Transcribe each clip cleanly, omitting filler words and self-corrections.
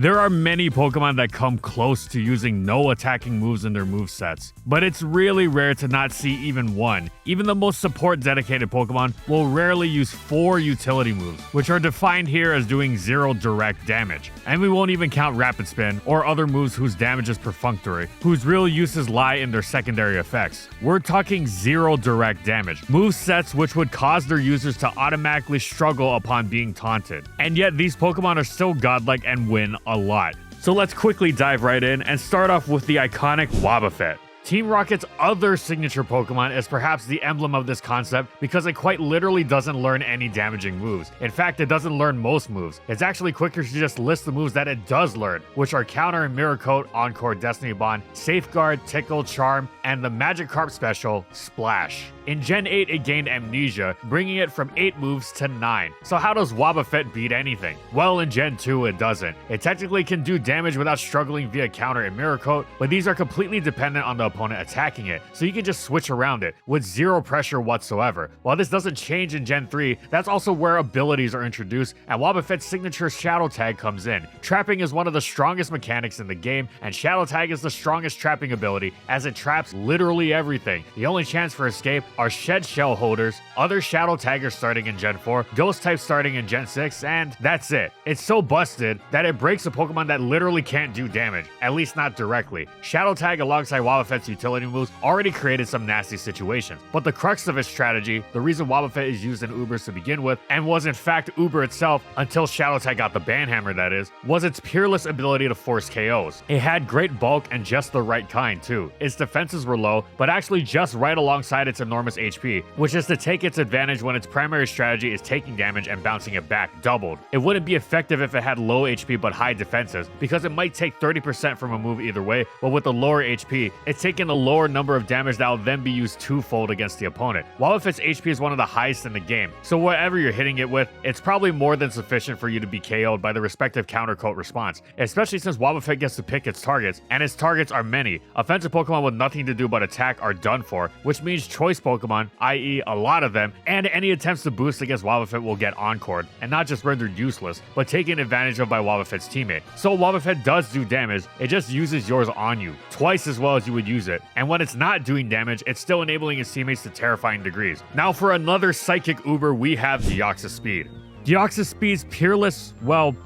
There are many Pokemon that come close to using no attacking moves in their movesets, but it's really rare to not see even one. Even the most support-dedicated Pokemon will rarely use 4 utility moves, which are defined here as doing 0 direct damage. And we won't even count Rapid Spin or other moves whose damage is perfunctory, whose real uses lie in their secondary effects. We're talking 0 direct damage, movesets which would cause their users to automatically struggle upon being taunted. And yet these Pokemon are still godlike and win a lot. So let's quickly dive right in and start off with the iconic Wobbuffet. Team Rocket's other signature Pokemon is perhaps the emblem of this concept because it quite literally doesn't learn any damaging moves. In fact, it doesn't learn most moves. It's actually quicker to just list the moves that it does learn, which are Counter and Mirror Coat, Encore, Destiny Bond, Safeguard, Tickle, Charm, and the Magikarp special, Splash. In Gen 8, it gained Amnesia, bringing it from 8 moves to 9. So how does Wobbuffet beat anything? Well, in Gen 2, it doesn't. It technically can do damage without struggling via Counter and Mirror Coat, but these are completely dependent on the opponent attacking it, so you can just switch around it with 0 pressure whatsoever. While this doesn't change in Gen 3, that's also where abilities are introduced, and Wobbuffet's signature Shadow Tag comes in. Trapping is one of the strongest mechanics in the game, and Shadow Tag is the strongest trapping ability, as it traps literally everything. The only chance for escape are Shed Shell holders, other Shadow Taggers starting in Gen 4, Ghost types starting in Gen 6, and that's it. It's so busted that it breaks a Pokemon that literally can't do damage, at least not directly. Shadow Tag alongside Wobbuffet's utility moves already created some nasty situations, but the crux of its strategy, the reason Wobbuffet is used in Ubers to begin with, and was in fact Uber itself until Shadow Tag got the Banhammer that is, was its peerless ability to force KOs. It had great bulk and just the right kind too. Its defenses were low, but actually just right alongside its enormous HP, which is to take its advantage when its primary strategy is taking damage and bouncing it back doubled. It wouldn't be effective if it had low HP but high defenses, because it might take 30% from a move either way, but with the lower HP, it's taking a lower number of damage that will then be used twofold against the opponent. Wobbuffet's HP is one of the highest in the game, so whatever you're hitting it with, it's probably more than sufficient for you to be KO'd by the respective counter coat response, especially since Wobbuffet gets to pick its targets, and its targets are many. Offensive Pokemon with nothing to do but attack are done for, which means choice Pokemon, i.e. a lot of them, and any attempts to boost against Wobbuffet will get encored, and not just rendered useless, but taken advantage of by Wobbuffet's teammate. So Wobbuffet does do damage, it just uses yours on you, twice as well as you would use it, and when it's not doing damage, it's still enabling its teammates to terrifying degrees. Now for another Psychic Uber, we have Deoxys Speed. Deoxys Speed's peerless,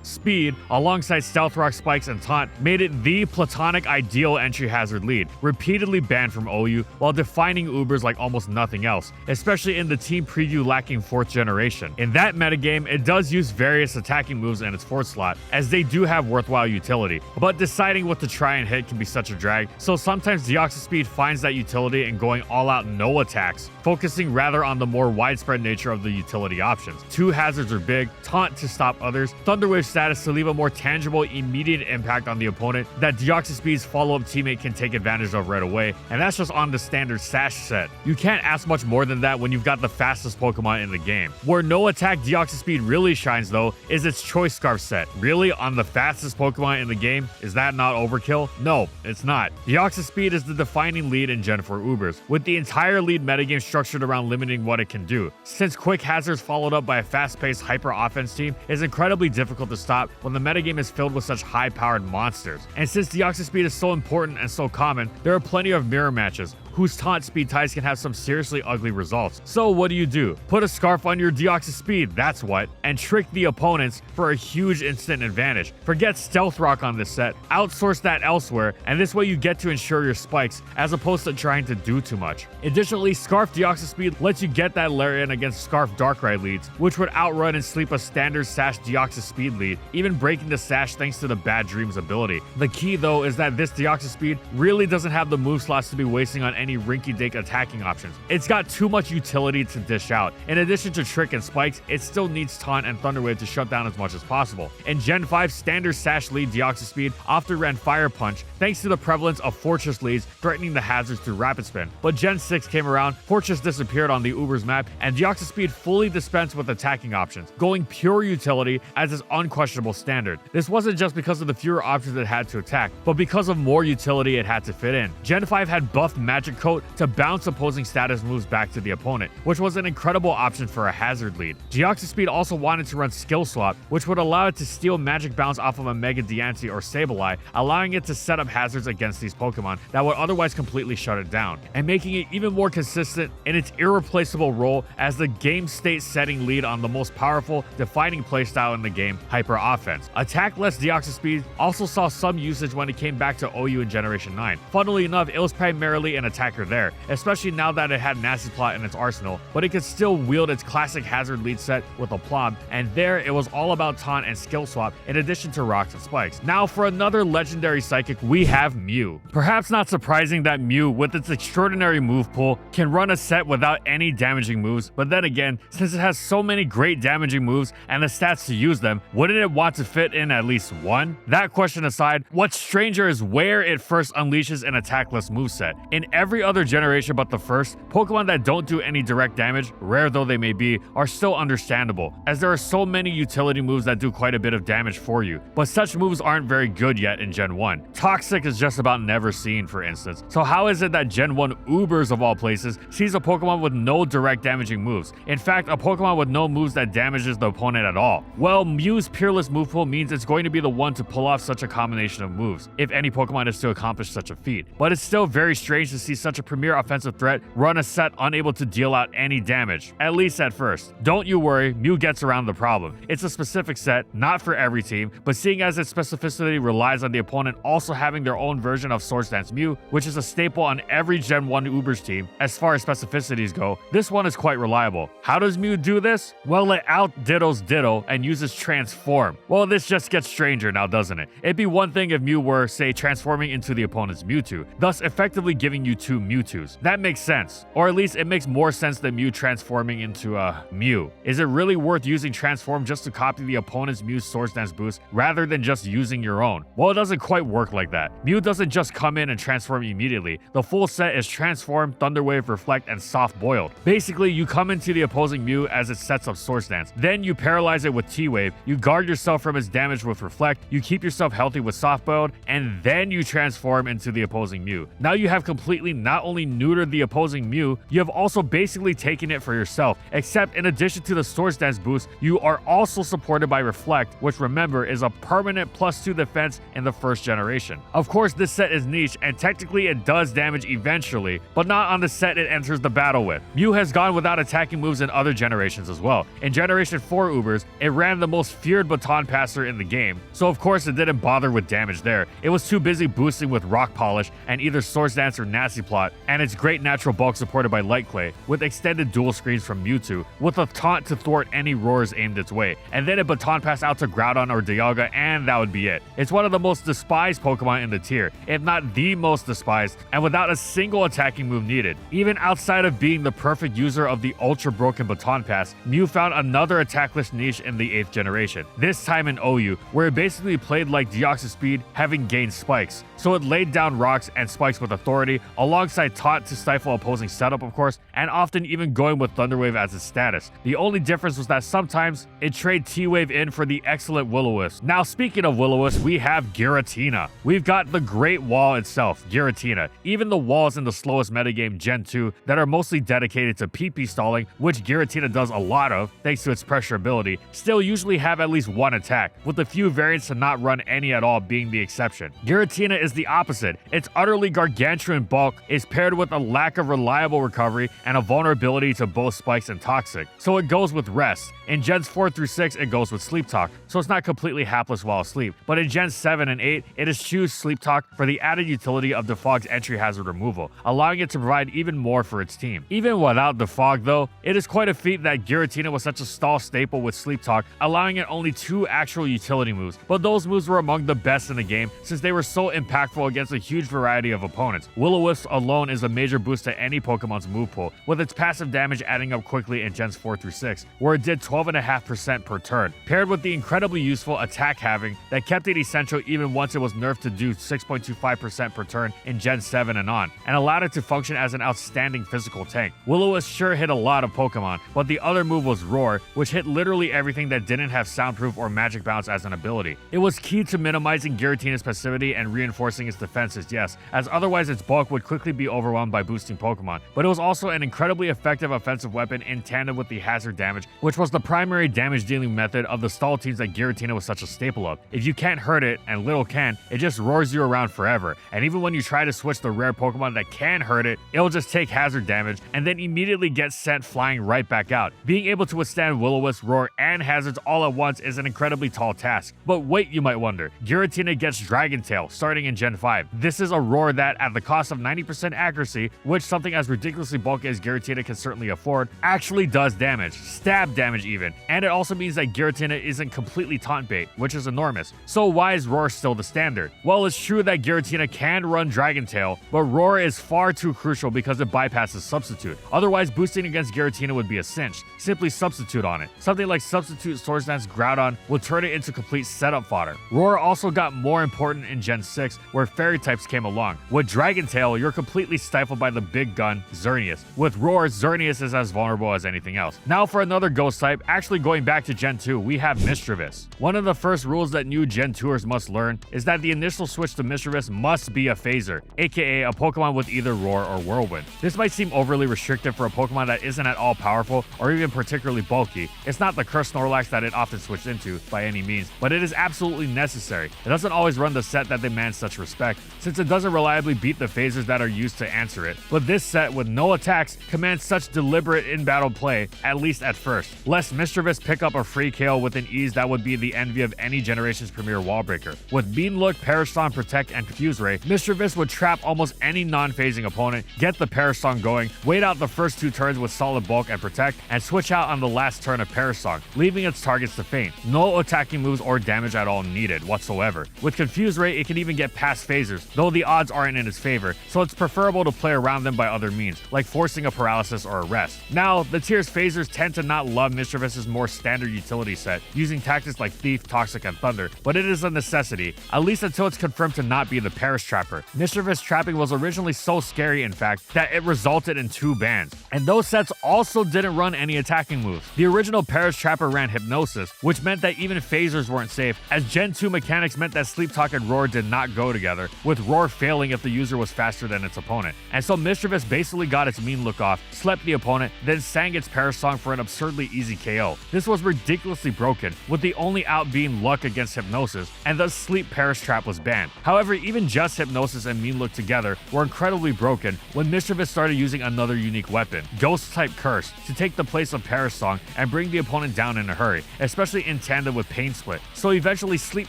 speed, alongside Stealth Rock Spikes and Taunt, made it the platonic ideal entry hazard lead, repeatedly banned from OU while defining Ubers like almost nothing else, especially in the team preview lacking 4th generation. In that metagame, it does use various attacking moves in its 4th slot, as they do have worthwhile utility, but deciding what to try and hit can be such a drag, so sometimes Deoxys Speed finds that utility in going all out no attacks, focusing rather on the more widespread nature of the utility options. 2 hazards are big, Taunt to stop others, Thunder Wave status to leave a more tangible, immediate impact on the opponent that Deoxys Speed's follow-up teammate can take advantage of right away, and that's just on the standard Sash set. You can't ask much more than that when you've got the fastest Pokemon in the game. Where no attack Deoxys Speed really shines though is its Choice Scarf set. Really, on the fastest Pokemon in the game, is that not overkill? No, it's not. Deoxys Speed is the defining lead in Gen 4 Ubers, with the entire lead metagame structured around limiting what it can do. Since quick hazards followed up by a fast-paced hyper offense team is incredibly difficult to stop when the metagame is filled with such high-powered monsters. And since Deoxys Speed is so important and so common, there are plenty of mirror matches whose taunt speed ties can have some seriously ugly results. So what do? Put a scarf on your Deoxys Speed, that's what, and trick the opponents for a huge instant advantage. Forget Stealth Rock on this set, outsource that elsewhere, and this way you get to ensure your spikes as opposed to trying to do too much. Additionally, Scarf Deoxys Speed lets you get that layer in against Scarf Darkrai leads, which would outrun and sleep a standard Sash Deoxys Speed lead, even breaking the Sash thanks to the Bad Dreams ability. The key though is that this Deoxys Speed really doesn't have the move slots to be wasting on any rinky-dink attacking options. It's got too much utility to dish out. In addition to Trick and Spikes, it still needs Taunt and Thunder Wave to shut down as much as possible. In Gen 5, standard Sash lead Deoxys Speed often ran Fire Punch thanks to the prevalence of Fortress leads threatening the hazards through Rapid Spin. But Gen 6 came around, Fortress disappeared on the Ubers map, and Deoxys Speed fully dispensed with attacking options, going pure utility as its unquestionable standard. This wasn't just because of the fewer options it had to attack, but because of more utility it had to fit in. Gen 5 had buffed Magic electric coat to bounce opposing status moves back to the opponent, which was an incredible option for a hazard lead. Deoxys Speed also wanted to run Skill Swap, which would allow it to steal magic bounce off of a Mega Diancie or Sableye, allowing it to set up hazards against these Pokemon that would otherwise completely shut it down, and making it even more consistent in its irreplaceable role as the game state setting lead on the most powerful, defining playstyle in the game, Hyper Offense. Attack-less Deoxys Speed also saw some usage when it came back to OU in Generation 9. Funnily enough, it was primarily an attacker there, especially now that it had Nasty Plot in its arsenal, but it could still wield its classic hazard lead set with Aplomb, and there it was all about taunt and skill swap in addition to rocks and spikes. Now for another legendary psychic, we have Mew. Perhaps not surprising that Mew, with its extraordinary move pool, can run a set without any damaging moves, but then again, since it has so many great damaging moves and the stats to use them, wouldn't it want to fit in at least one? That question aside, what's stranger is where it first unleashes an attackless moveset. In every other generation but the first, Pokemon that don't do any direct damage, rare though they may be, are still understandable, as there are so many utility moves that do quite a bit of damage for you, but such moves aren't very good yet in Gen 1. Toxic is just about never seen, for instance, so how is it that Gen 1 Ubers of all places sees a Pokemon with no direct damaging moves? In fact, a Pokemon with no moves that damages the opponent at all. Well, Mew's Peerless move pool means it's going to be the one to pull off such a combination of moves, if any Pokemon is to accomplish such a feat. But it's still very strange to see such a premier offensive threat run a set unable to deal out any damage, at least at first. Don't you worry, Mew gets around the problem. It's a specific set, not for every team, but seeing as its specificity relies on the opponent also having their own version of Swords Dance Mew, which is a staple on every Gen 1 Ubers team, as far as specificities go, this one is quite reliable. How does Mew do this? Well, it out-dittos Ditto and uses Transform. Well, this just gets stranger now, doesn't it? It'd be one thing if Mew were, say, transforming into the opponent's Mewtwo, thus effectively giving you two Mewtwo's. That makes sense. Or at least it makes more sense than Mew transforming into a Mew. Is it really worth using Transform just to copy the opponent's Mew's Swords Dance boost rather than just using your own? Well, it doesn't quite work like that. Mew doesn't just come in and transform immediately. The full set is Transform, Thunder Wave, Reflect, and Soft Boiled. Basically, you come into the opposing Mew as it sets up Swords Dance. Then you paralyze it with T-Wave, you guard yourself from its damage with Reflect, you keep yourself healthy with Soft Boiled, and then you transform into the opposing Mew. Now you have completely not only neutered the opposing Mew, you have also basically taken it for yourself, except in addition to the Swords Dance boost, you are also supported by Reflect, which remember is a permanent +2 defense in the first generation. Of course, this set is niche, and technically it does damage eventually, but not on the set it enters the battle with. Mew has gone without attacking moves in other generations as well. In Generation 4 Ubers, it ran the most feared baton passer in the game, so of course it didn't bother with damage there. It was too busy boosting with Rock Polish and either Swords Dance or Nasty Plot, and its great natural bulk supported by Light Clay, with extended dual screens from Mewtwo, with a taunt to thwart any roars aimed its way, and then a baton pass out to Groudon or Dialga, and that would be it. It's one of the most despised Pokemon in the tier, if not the most despised, and without a single attacking move needed. Even outside of being the perfect user of the ultra broken baton pass, Mew found another attackless niche in the 8th generation, this time in OU, where it basically played like Deoxys Speed, having gained spikes. So it laid down rocks and spikes with authority, alongside taunt to stifle opposing setup of course, and often even going with Thunder Wave as its status. The only difference was that sometimes it traded T-Wave in for the excellent Will-O-Wisp. Now speaking of Will-O-Wisp, we have Giratina. We've got the Great Wall itself, Giratina. Even the walls in the slowest metagame Gen 2 that are mostly dedicated to PP stalling, which Giratina does a lot of thanks to its pressure ability, still usually have at least one attack, with a few variants to not run any at all being the exception. Giratina is the opposite. Its utterly gargantuan bulk is paired with a lack of reliable recovery and a vulnerability to both spikes and toxic, so it goes with rest. In Gens 4 through 6, it goes with Sleep Talk, so it's not completely hapless while asleep, but in Gens 7 and 8, it eschews Sleep Talk for the added utility of Defog's entry hazard removal, allowing it to provide even more for its team. Even without Defog though, it is quite a feat that Giratina was such a stall staple with Sleep Talk, allowing it only 2 actual utility moves, but those moves were among the best in the game since they were so impactful against a huge variety of opponents. Will-O-Wisp alone is a major boost to any Pokemon's move pool, with its passive damage adding up quickly in Gens 4 through 6, where it did 12.5% per turn, paired with the incredibly useful attack halving that kept it essential even once it was nerfed to do 6.25% per turn in Gen 7 and on, and allowed it to function as an outstanding physical tank. Will-O-Wisp sure hit a lot of Pokemon, but the other move was Roar, which hit literally everything that didn't have Soundproof or Magic Bounce as an ability. It was key to minimizing Giratina's passivity and reinforcing its defenses, yes, as otherwise its bulk would quickly quickly be overwhelmed by boosting Pokemon, but it was also an incredibly effective offensive weapon in tandem with the hazard damage, which was the primary damage dealing method of the stall teams that Giratina was such a staple of. If you can't hurt it, and little can, it just roars you around forever, and even when you try to switch the rare Pokemon that can hurt it, it'll just take hazard damage and then immediately get sent flying right back out. Being able to withstand Will-O-Wisp, Roar, and hazards all at once is an incredibly tall task. But wait, you might wonder, Giratina gets Dragon Tail starting in Gen 5. This is a roar that, at the cost of 90% accuracy, which something as ridiculously bulky as Giratina can certainly afford, actually does damage, stab damage even, and it also means that Giratina isn't completely taunt bait, which is enormous. So why is Roar still the standard? Well, it's true that Giratina can run Dragon Tail, but Roar is far too crucial because it bypasses Substitute. Otherwise, boosting against Giratina would be a cinch. Simply Substitute on it. Something like Substitute Swords Dance Groudon will turn it into complete setup fodder. Roar also got more important in Gen 6, where Fairy types came along. With Dragon Tail, you're completely stifled by the big gun, Xerneas. With Roar, Xerneas is as vulnerable as anything else. Now for another Ghost type, actually going back to Gen 2, we have Mischievous. One of the first rules that new Gen 2ers must learn is that the initial switch to Mischievous must be a phaser, aka a Pokemon with either Roar or Whirlwind. This might seem overly restrictive for a Pokemon that isn't at all powerful or even particularly bulky. It's not the cursed Snorlax that it often switched into, by any means, but it is absolutely necessary. It doesn't always run the set that demands such respect, since it doesn't reliably beat the phasers that are used to answer it. But this set, with no attacks, commands such deliberate in-battle play, at least at first. Lest Mischievous pick up a free KO with an ease that would be the envy of any generation's premier wall breaker. With Bean Look, Perish Song, Protect, and Confuse Ray, Mischievous would trap almost any non-phasing opponent, get the Perish Song going, wait out the first 2 turns with solid bulk and protect, and switch out on the last turn of Perish Song, leaving its targets to faint. No attacking moves or damage at all needed whatsoever. With Confuse Ray, it can even get past phasers, though the odds aren't in its favor, so it's preferable to play around them by other means, like forcing a paralysis or a rest. Now, the tier's phasers tend to not love Mischievous's more standard utility set, using tactics like Thief, Toxic, and Thunder, but it is a necessity, at least until it's confirmed to not be the Perish Trapper. Mischievous trapping was originally so scary, in fact, that it resulted in 2 bans, and those sets also didn't run any attacking moves. The original Perish Trapper ran Hypnosis, which meant that even phasers weren't safe, as Gen 2 mechanics meant that Sleep Talk and Roar did not go together, with Roar failing if the user was faster than its opponent. And so Mischievous basically got its mean look off, slept the opponent, then sang its Perish Song for an absurdly easy KO. This was ridiculously broken, with the only out being Luck against Hypnosis, and thus Sleep Perish Trap was banned. However, even just Hypnosis and Mean Look together were incredibly broken when Mischievous started using another unique weapon, Ghost-type Curse, to take the place of Perish Song and bring the opponent down in a hurry, especially in tandem with Pain Split. So eventually Sleep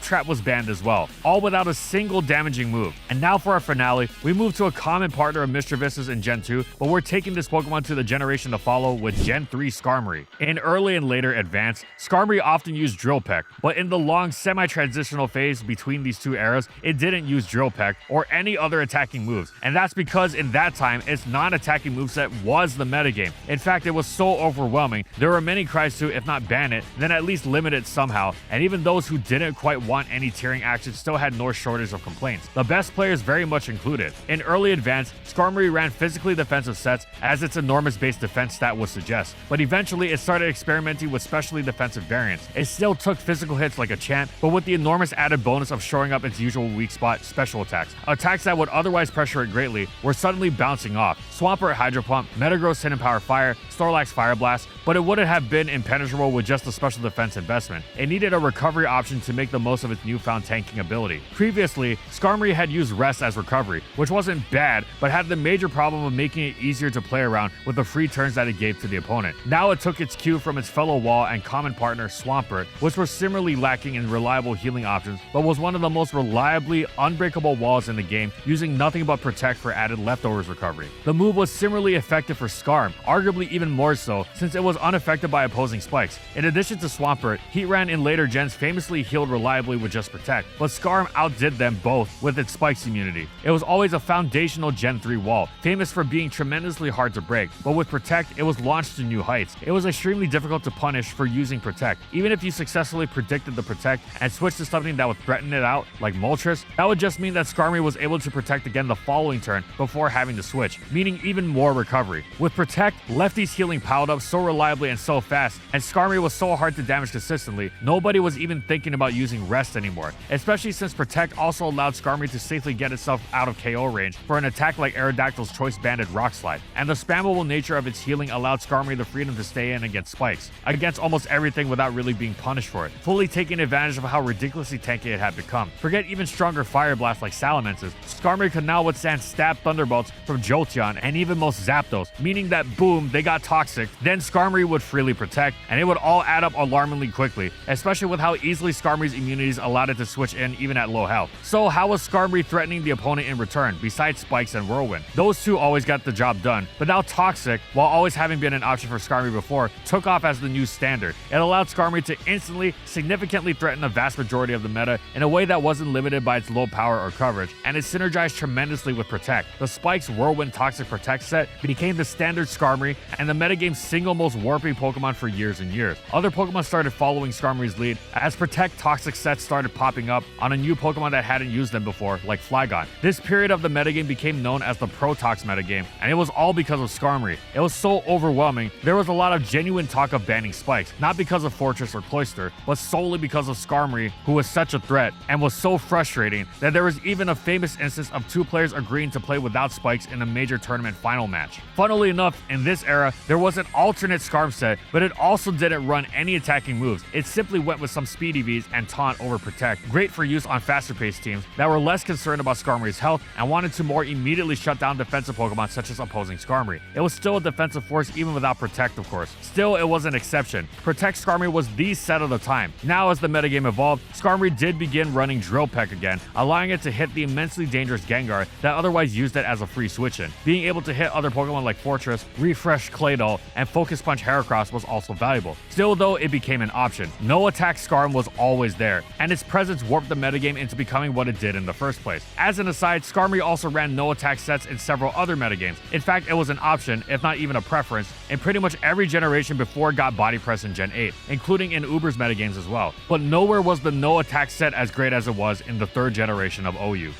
Trap was banned as well, all without a single damaging move. And now for our finale, we move to a common partner of Mischievous's in Gen 2, but we're taking this Pokemon to the generation to follow with Gen 3 Skarmory. In early and later Advance, Skarmory often used Drill Peck, but in the long semi-transitional phase between these 2 eras, it didn't use Drill Peck or any other attacking moves, and that's because in that time, its non-attacking moveset was the metagame. In fact, it was so overwhelming, there were many cries to, if not ban it, then at least limit it somehow, and even those who didn't quite want any tiering action still had no shortage of complaints, the best players very much included. In early Advance, Skarmory ran physically defensive sets as its enormous base defense stat would suggest, but eventually it started experimenting with specially defensive variants. It still took physical hits like a champ, but with the enormous added bonus of showing up its usual weak spot, special attacks. Attacks that would otherwise pressure it greatly were suddenly bouncing off. Swampert Hydro Pump, Metagross Hidden Power Fire, Snorlax Fire Blast, but it wouldn't have been impenetrable with just a special defense investment. It needed a recovery option to make the most of its newfound tanking ability. Previously, Skarmory had used Rest as recovery, which wasn't bad, but had the major problem of making it easier to play around with the free turns that it gave to the opponent. Now it took its cue from its fellow wall and common partner Swampert, which were similarly lacking in reliable healing options, but was one of the most reliably unbreakable walls in the game, using nothing but Protect for added leftovers recovery. The move was similarly effective for Skarm, arguably even more so, since it was unaffected by opposing spikes. In addition to Swampert, Heatran in later gens famously healed reliably with just Protect, but Skarm outdid them both with its spikes immunity. It was always a foundational Gen 3 wall, famous for being tremendously hard to break, but with Protect, it was launched to new heights. It was extremely difficult to punish for using Protect. Even if you successfully predicted the Protect and switched to something that would threaten it out, like Moltres, that would just mean that Skarmory was able to Protect again the following turn before having to switch, meaning even more recovery. With Protect, Lefty's healing piled up so reliably and so fast, and Skarmory was so hard to damage consistently, nobody was even thinking about using Rest anymore, especially since Protect also allowed Skarmory to safely get itself out of KO range for an an attack like Aerodactyl's Choice Banded Rock Slide, and the spammable nature of its healing allowed Skarmory the freedom to stay in against spikes, against almost everything without really being punished for it, fully taking advantage of how ridiculously tanky it had become. Forget even stronger Fire Blasts like Salamences, Skarmory could now withstand Stab Thunderbolts from Jolteon and even most Zapdos, meaning that boom, they got toxic, then Skarmory would freely protect, and it would all add up alarmingly quickly, especially with how easily Skarmory's immunities allowed it to switch in even at low health. So how was Skarmory threatening the opponent in return, besides Spikes and Whirlwind? Those two always got the job done, but now Toxic, while always having been an option for Skarmory before, took off as the new standard. It allowed Skarmory to instantly, significantly threaten the vast majority of the meta in a way that wasn't limited by its low power or coverage, and it synergized tremendously with Protect. The Spikes Whirlwind Toxic Protect set became the standard Skarmory and the metagame's single most warping Pokemon for years and years. Other Pokemon started following Skarmory's lead as Protect Toxic sets started popping up on a new Pokemon that hadn't used them before, like Flygon. This period of the metagame became known as the Protox metagame, and it was all because of Skarmory. It was so overwhelming, there was a lot of genuine talk of banning Spikes, not because of Fortress or Cloyster, but solely because of Skarmory, who was such a threat and was so frustrating that there was even a famous instance of two players agreeing to play without Spikes in a major tournament final match. Funnily enough, in this era, there was an alternate Skarm set, but it also didn't run any attacking moves. It simply went with some speed EVs and taunt over Protect, great for use on faster paced teams that were less concerned about Skarmory's health and wanted to more immediately shut down defensive Pokemon such as opposing Skarmory. It was still a defensive force even without Protect, of course. Still, it was an exception. Protect Skarmory was the set of the time. Now, as the metagame evolved, Skarmory did begin running Drill Peck again, allowing it to hit the immensely dangerous Gengar that otherwise used it as a free switch-in. Being able to hit other Pokemon like Fortress, Refresh Claydol, and Focus Punch Heracross was also valuable. Still though, it became an option. No attack Skarm was always there, and its presence warped the metagame into becoming what it did in the first place. As an aside, Skarmory also ran no attack sets in several other metagames. In fact, it was an option, if not even a preference, in pretty much every generation before it got Body Press in Gen 8, including in Uber's metagames as well. But nowhere was the no attack set as great as it was in the third generation of OU.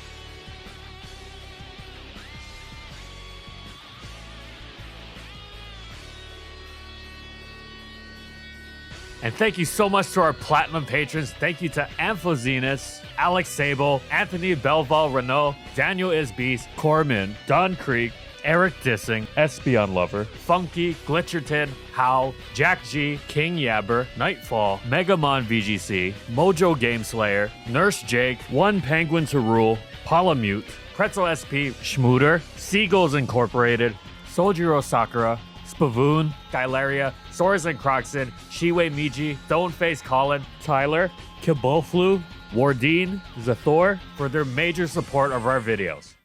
And thank you so much to our Platinum patrons. Thank you to Amphozenus, Alex Sable, Anthony Belval Renault, Daniel Isbeast, Corman, Don Creek, Eric Dissing, Espion Lover, Funky, Glitcherton, How, Jack G, King Yabber, Nightfall, Megamon VGC, Mojo Game Slayer, Nurse Jake, One Penguin to Rule, Palamute, Pretzel SP, Schmooter, Seagulls Incorporated, Sojiro Sakura, Spavoon, Gylaria, Soras and Croxon, Shiwei Miji, Stoneface Colin, Tyler, Kiboflu, Wardine, Zathor for their major support of our videos.